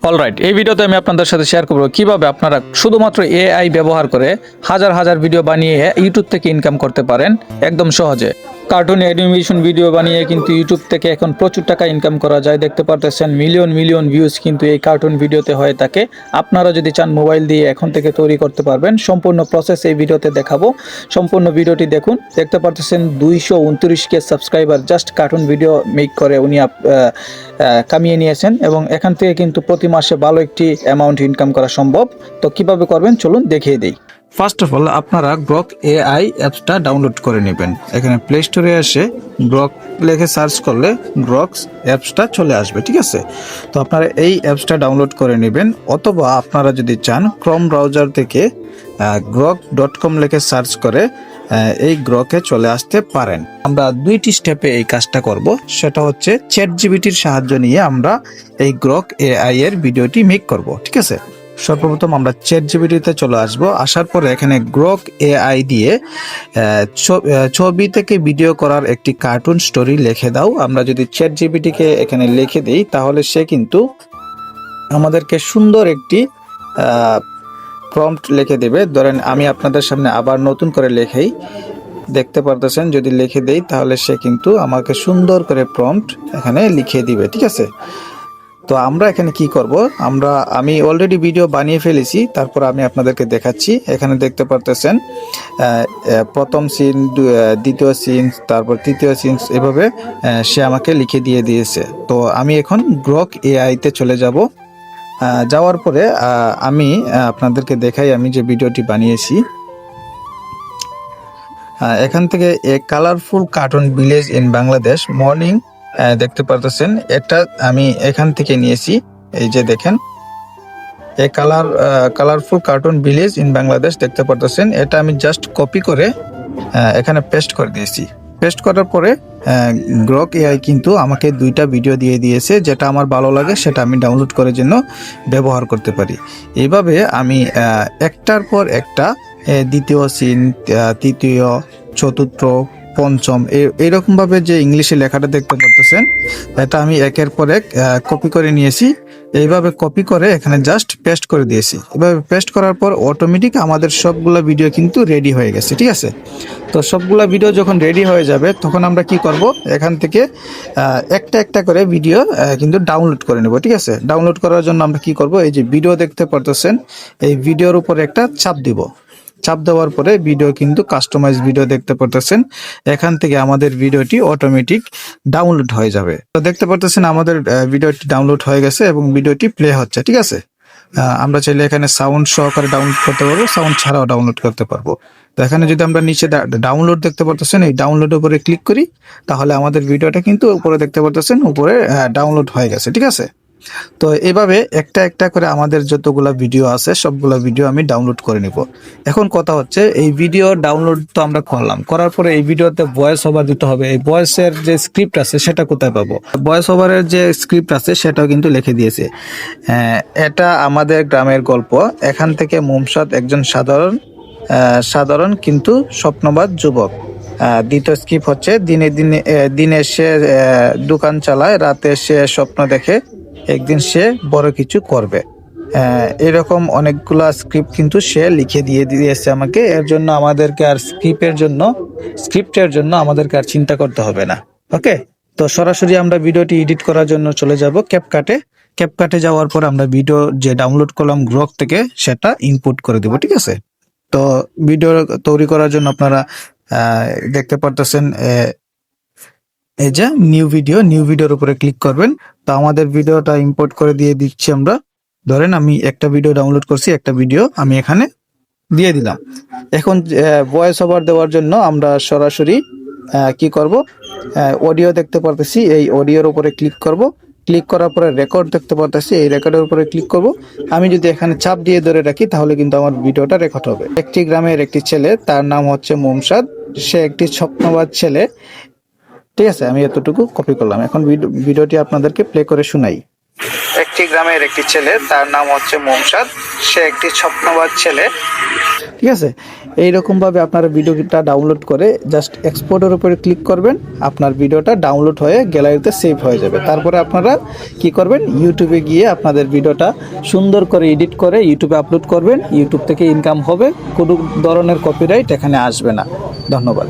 Alright, এই ভিডিওতে আমি আপনাদের সাথে শেয়ার করব কিভাবে আপনারা শুধুমাত্র এআই ব্যবহার করে হাজার হাজার ভিডিও বানিয়ে ইউটিউব থেকে ইনকাম করতে পারেন একদম সহজে। কার্টুন অ্যানিমেশন ভিডিও বানিয়ে কিন্তু ইউটিউব থেকে এখন প্রচুর টাকা ইনকাম করা যায়। দেখতে পারতেছেন মিলিয়ন মিলিয়ন ভিউজ কিন্তু এই কার্টুন ভিডিওতে হয়ে থাকে। আপনারা যদি চান মোবাইল দিয়ে এখন থেকে তৈরি করতে পারবেন। সম্পূর্ণ প্রসেস এই ভিডিওতে দেখাবো। সম্পূর্ণ ভিডিওটি দেখুন। দেখতে পারতেছেন 229K subscriber just cartoon video make করে উনি কামিয়ে নিয়েছেন এবং এখান থেকে কিন্তু প্রতি মাসে ভালো একটি অ্যামাউন্ট ইনকাম করা সম্ভব। তো কিভাবে করবেন চলুন দেখিয়ে দিই। ফার্স্ট অফ অল আপনারা গ্রক এআই অ্যাপসটা ডাউনলোড করে নেবেন। এখানে প্লে স্টোরে এসে গ্রক লিখে সার্চ করলে গ্রক অ্যাপসটা চলে আসবে, ঠিক আছে। তো আপনারা এই অ্যাপসটা ডাউনলোড করে নেবেন, অথবা আপনারা যদি চান ক্রোম ব্রাউজার থেকে grok.com লিখে সার্চ করে এই গ্রকে চলে আসতে পারেন। আমরা দুইটি স্টেপে এই কাজটা করব। সেটা হচ্ছে চ্যাটজিপিটির সাহায্য নিয়ে আমরা এই গ্রক এআই এর ভিডিওটি মেক করব, ঠিক আছে। সর্বপ্রথম আমরা চ্যাটজিপিটিতে চলে আসব। আসার পরে এখানে গ্রক এআই দিয়ে ছবি থেকে ভিডিও করার একটি কার্টুন স্টোরি লিখে দাও। আমরা যদি চ্যাটজিপিটিকে এখানে লিখে দিই তাহলে সে কিন্তু আমাদেরকে সুন্দর একটি প্রম্পট লিখে দেবে। ধরেন আমি আপনাদের সামনে আবার নতুন করে লেখাই, দেখতে পারতেছেন যদি লিখে দেই তাহলে সে কিন্তু আমাকে সুন্দর করে প্রম্পট এখানে লিখে দিবে, ঠিক আছে। তো আমরা এখানে কি করব, আমি অলরেডি ভিডিও বানিয়ে ফেলেছি, তারপর আমি আপনাদেরকে দেখাচ্ছি। এখানে দেখতে পারতেছেন প্রথম সিন, দ্বিতীয় সিন, তারপর তৃতীয় সিন, এভাবে সে আমাকে লিখে দিয়ে দিয়েছে। তো আমি এখন গ্রক এআইতে চলে যাব। যাওয়ার পরে আমি আপনাদেরকে দেখাই আমি যে ভিডিওটি বানিয়েছি। এখান থেকে এ colourful cartoon village in Bangladesh morning দেখতে পারতেছেন, এটা আমি এখান থেকে নিয়েছি। এই যে দেখেন colourful cartoon village in Bangladesh দেখতে পারতেছেন, এটা আমি জাস্ট কপি করে এখানে পেস্ট করে দিয়েছি। পেস্ট করার পরে গ্রক এআই কিন্তু আমাকে দুইটা ভিডিও দিয়ে দিয়েছে, যেটা আমার ভালো লাগে সেটা আমি ডাউনলোড করার জন্য ব্যবহার করতে পারি। এইভাবে আমি একটার পর একটা দ্বিতীয় সিন, তৃতীয়, চতুর্থ, পঞ্চম এইরকম ভাবে যে ইংলিশে লেখাটা দেখতে পারতেছেন, এটা আমি একের পর এক কপি করে নিয়েছি। এইভাবে কপি করে এখানে জাস্ট পেস্ট করে দিয়েছি। এভাবে পেস্ট করার পর অটোমেটিক আমাদের সবগুলা ভিডিও কিন্তু রেডি হয়ে গেছে, ঠিক আছে। তো সবগুলা ভিডিও যখন রেডি হয়ে যাবে তখন আমরা কি করব, এখান থেকে একটা একটা করে ভিডিও কিন্তু ডাউনলোড করে নেব, ঠিক আছে। ডাউনলোড করার জন্য আমরা কি করব, এই যে ভিডিও দেখতে পারতেছেন, এই ভিডিওর উপরে একটা চাপ দিব। চাপ দেওয়ার পরে ভিডিও কিন্তু কাস্টমাইজ ভিডিও দেখতে পারতেছেন, এখান থেকে আমাদের ভিডিওটি অটোমেটিক ডাউনলোড হয়ে যাবে। তো দেখতে পারতেছেন আমাদের ভিডিওটি ডাউনলোড হয়ে গেছে এবং ভিডিওটি প্লে হচ্ছে, ঠিক আছে। আমরা চাইলে এখানে সাউন্ড সহকারে ডাউনলোড করতে পারবো, সাউন্ড ছাড়াও ডাউনলোড করতে পারবো। তো এখানে যদি আমরা নিচে ডাউনলোড দেখতে পারতেছেন, এই ডাউনলোড উপরে ক্লিক করি তাহলে আমাদের ভিডিওটা কিন্তু উপরে দেখতে পারতেছেন, উপরে ডাউনলোড হয়ে গেছে, ঠিক আছে। তো এভাবে একটা একটা করে আমাদের যতগুলা ভিডিও আছে সবগুলা ভিডিও আমি ডাউনলোড করে নিব। এখন কথা হচ্ছে, এই ভিডিও ডাউনলোড তো আমরা করলাম, করার পরে এই ভিডিওতে ভয়েস ওভার দিতে হবে। এই ভয়েসের যে স্ক্রিপ্ট আছে সেটা কোথায় পাবো? ভয়েস ওভারের যে স্ক্রিপ্ট আছে সেটাও কিন্তু লিখে দিয়েছে। এটা আমাদের গ্রামের গল্প। এখান থেকে মুমসাদ একজন সাধারণ কিন্তু স্বপ্নবাদ যুবক। দ্বিতীয় স্ক্রিপ্ট হচ্ছে, দিনে সে দোকান চালায়, রাতে সে স্বপ্ন দেখে একদিন সে বড় কিছু করবে। এরকম অনেকগুলা স্ক্রিপ্ট কিন্তু সে লিখে দিয়ে দিয়েছে আমাকে। এর জন্য আমাদেরকে আর স্ক্রিপ্টের জন্য আমাদেরকে আর চিন্তা করতে হবে না। ওকে, তো সরাসরি আমরা ভিডিওটি এডিট করার জন্য চলে যাব ক্যাপকাটে যাওয়ার পর আমরা ভিডিও যে ডাউনলোড করলাম গ্রক থেকে সেটা ইনপুট করে দেব, ঠিক আছে। তো ভিডিও তৈরি করার জন্য আপনারা দেখতে পারতেছেন এই যে নিউ ভিডিওর উপরে ক্লিক করবেন। তো আমাদের ভিডিওটা ইম্পোর্ট করে দিয়ে দিচ্ছি আমরা। ধরেন আমি একটা ভিডিও ডাউনলোড করছি, একটা ভিডিও আমি এখানে দিয়ে দিলাম। এখন ভয়েস ওভার দেওয়ার জন্য আমরা সরাসরি কি করব, অডিও দেখতে পারতেছি, এই অডিওর উপরে ক্লিক করব। ক্লিক করার পরে রেকর্ড দেখতে পারতেছি, এই রেকর্ডের উপরে ক্লিক করব। আমি যদি এখানে চাপ দিয়ে ধরে রাখি তাহলে কিন্তু আমার ভিডিওটা রেকর্ড হবে। একটি গ্রামের একটি ছেলে, তার নাম হচ্ছে মুমসাদ, সে একটি স্বপ্নবাদ ছেলে, ঠিক আছে। আমি এতটুকু কপি করলাম। এখন ভিডিওটি আপনাদেরকে প্লে করে শোনাই। একটি গ্রামের একটি ছেলে, তার নাম হচ্ছে মোমসাদ। সে একটি স্বপ্নবাজ ছেলে। ঠিক আছে, এইরকমভাবে আপনারা ভিডিওটা ডাউনলোড করে জাস্ট এক্সপোর্টের উপরে ক্লিক করবেন, আপনার ভিডিওটা ডাউনলোড হয়ে গ্যালারিতে সেভ হয়ে যাবে। তারপরে আপনারা কি করবেন, ইউটিউবে গিয়ে আপনাদের ভিডিওটা সুন্দর করে এডিট করে ইউটিউবে আপলোড করবেন। ইউটিউব থেকে ইনকাম হবে, কোনো ধরনের কপিরাইট এখানে আসবে না। ধন্যবাদ।